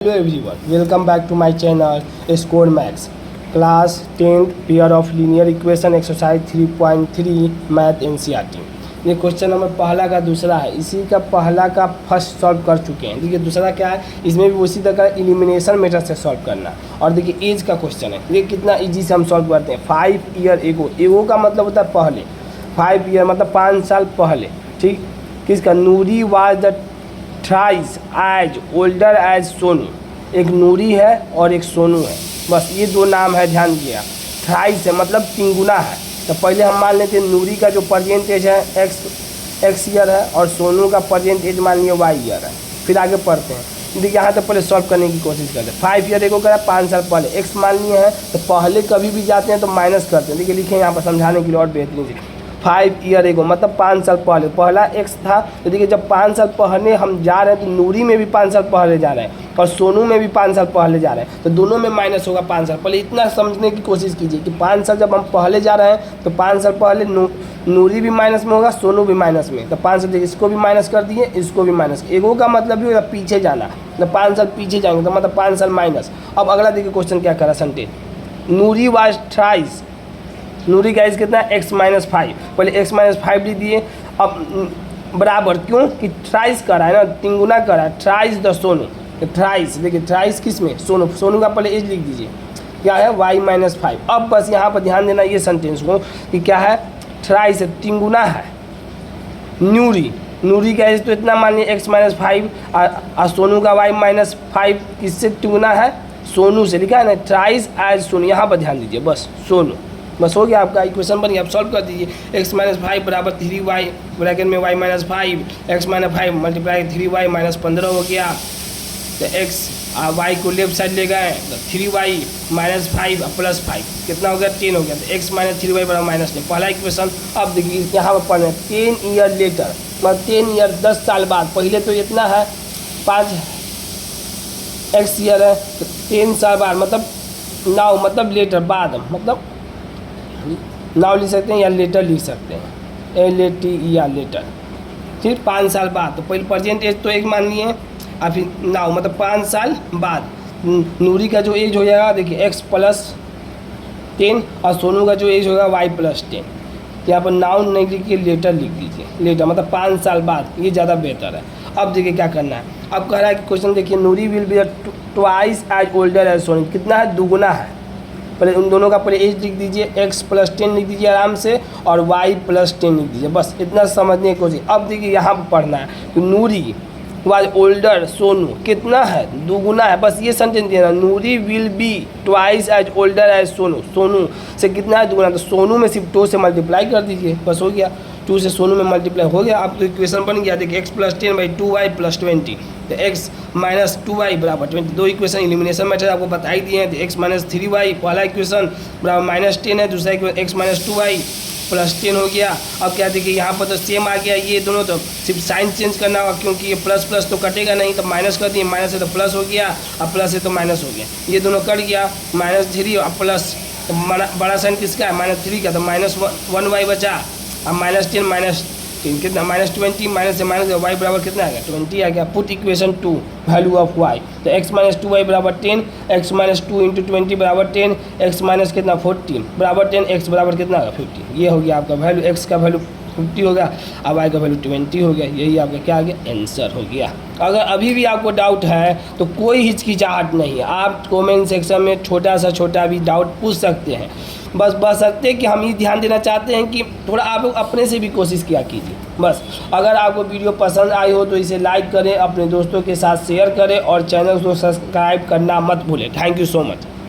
Hello everyone, welcome back to my channel Score Max Class 10th Pair of Linear Equation Exercise 3.3 Math NCERT। ये question number पहला का दूसरा है, इसी का पहला का फर्स्ट सॉल्व कर चुके हैं। देखिए दूसरा क्या है, इसमें भी उसी तरह का एलिमिनेशन मेथड से सॉल्व करना। और देखिए एज का क्वेश्चन है, देखिए कितना इजी से हम सॉल्व करते हैं। 5 ईयर एगो, एगो का मतलब होता है पहले, 5 ईयर मतलब 5 साल पहले। ठीक, किसका? Noori was the thrice as older as Sonu. एक नूरी है और एक सोनू है, बस ये दो नाम है, ध्यान दिया। थ्राइस है मतलब तिगुना है, तो पहले हम मान लेते हैं नूरी का जो परसेंटेज है एक्स ईयर है और सोनू का परसेंटेज मान लिया वाई ईयर है। फिर आगे पढ़ते हैं। देखिए यहाँ तक पहले सॉल्व करने की कोशिश करते हैं। 5 ईयर एगो करा 5 साल पहले, एक्स मान लिए हैं तो पहले कभी भी जाते हैं तो माइनस करते हैं। देखिए लिखे यहाँ पर समझाने के लिए और बेहतरीन से। 5 ईयर एगो मतलब 5 साल पहले, पहला एक्स था। तो देखिए जब 5 साल पहले हम जा रहे हैं तो नूरी में भी 5 साल पहले जा रहे हैं और सोनू में भी 5 साल पहले जा रहे हैं, तो दोनों में माइनस होगा 5 साल पहले। इतना समझने की कोशिश कीजिए कि 5 साल जब हम पहले जा रहे हैं तो 5 साल पहले नूरी भी माइनस में होगा, सोनू भी माइनस में। तो 5 साल इसको भी माइनस कर दिए, इसको भी माइनस। एगो का मतलब भी होगा पीछे जाना, तो 5 साल पीछे जाएंगे तो मतलब 5 साल माइनस। अब अगला देखिए क्वेश्चन क्या करा सेंटेंस। नूरी वाज थ्राइस, नूरी का एज कितना है? x minus 5। पहले x माइनस 5 लिख दिए। अब बराबर क्यों कि थ्राइस करा है ना, तिगुना करा है। Thrice the Sonu, thrice. देखिए थ्राइस किस में? सोनू। सोनू का पहले एज लिख दीजिए, क्या है? y minus 5। अब बस यहाँ पर ध्यान देना ये सेंटेंस को कि क्या है? थ्राइस है, तिगुना है। नूरी, नूरी का एज तो इतना मान लिया x माइनस 5 और सोनू का y माइनस 5 किससे तिगुना है? सोनू से। लिखा है ना थ्राइस एज सोनू, यहाँ पर ध्यान दीजिए, बस सोनू। बस हो गया आपका इक्वेशन बन गया। आप सॉल्व कर दीजिए। x माइनस 5 बराबर 3y ब्रैकेट में y minus 5, x minus 5 multiply 3y minus 15 हो गया। तो x y को लेफ्ट साइड ले गए तो 3y माइनस 5 प्लस 5 कितना हो गया? 10 हो गया। तो x माइनस 3y बराबर माइनस 10, पहला इक्वेशन। अब देखिए यहाँ पर पढ़ना 10 ईयर लेटर, मतलब 10 ईयर 10 साल बाद। पहले तो इतना है 5 x ईयर है, तो 10 साल बाद मतलब नाउ मतलब लेटर, बाद मतलब नाउ लिख सकते हैं या लेटर लिख सकते हैं, LATE या लेटर। ठीक, 5 साल बाद। तो पहले प्रेजेंट एज तो एक मान लिए, और फिर नाउ मतलब 5 साल बाद। नूरी का जो एज हो जाएगा देखिए x प्लस 10 और सोनू का जो एज होगा y प्लस 10। यहाँ पर नाउ नहीं लिखिए, लेटर लिख दीजिए। लेटर मतलब 5 साल बाद, ये ज़्यादा बेहतर है। अब देखिए क्या करना है। अब कह रहा है कि क्वेश्चन देखिए, Noori will be twice as older as Sonu. कितना है? दुगुना है। पहले उन दोनों का पहले एज लिख दीजिए, x प्लस 10 लिख दीजिए आराम से और y प्लस 10 लिख दीजिए। बस इतना समझने की कोशिश। अब देखिए यहाँ पर पढ़ना है कि नूरी वाज ओल्डर सोनू कितना है? दुगुना है। बस ये सेंटेंस देना, Noori will be twice as older as Sonu. Sonu से कितना है? दुगुना। तो सोनू में सिर्फ 2 से मल्टीप्लाई कर दीजिए, बस हो गया। 2 से सोनू में मल्टीप्लाई हो गया। अब तो इक्वेशन बन गया। देखिए x plus 10 by 2y plus 20, तो x माइनस 2y बराबर 20। दो इक्वेशन एलिमिनेशन मेथड आपको बता ही दिए हैं। तो x माइनस 3y पहला इक्वेशन बराबर माइनस 10 है, दूसरा equation x minus 2y plus 10 हो गया। अब क्या देखिए यहाँ पर तो सेम आ गया, ये दोनों तो सिर्फ साइन चेंज करना होगा क्योंकि ये प्लस प्लस तो कटेगा नहीं, तो माइनस कर दिए। माइनस है तो प्लस हो गया और प्लस है तो माइनस हो गया, ये दोनों कट गया। माइनस 3 और प्लस, तो बड़ा साइन किसका है? माइनस 3 का, तो माइनस 1y बचा। अब माइनस 10 माइनस 10 कितना? माइनस 20 माइनस से माइनस y बराबर कितना आ गया? 20 आ गया। Put equation 2 value of y, तो x माइनस 2y बराबर 10, x माइनस 2 इंटू 20 बराबर 10, x माइनस कितना? 14 बराबर 10, x बराबर कितना आ गया? 50। ये हो गया आपका वैल्यू, x का वैल्यू 50 हो गया, अब y का वैल्यू 20 हो गया। यही आपका क्या आ गया? आंसर हो गया। अगर अभी भी आपको डाउट है तो कोई हिचकिचाहट नहीं है, आप कमेंट सेक्शन में छोटा सा छोटा भी डाउट पूछ सकते हैं। बस सकते कि हम ये ध्यान देना चाहते हैं कि थोड़ा आप लोग अपने से भी कोशिश किया कीजिए। बस अगर आपको वीडियो पसंद आई हो तो इसे लाइक करें, अपने दोस्तों के साथ शेयर करें और चैनल को सब्सक्राइब करना मत भूलें। Thank you so much.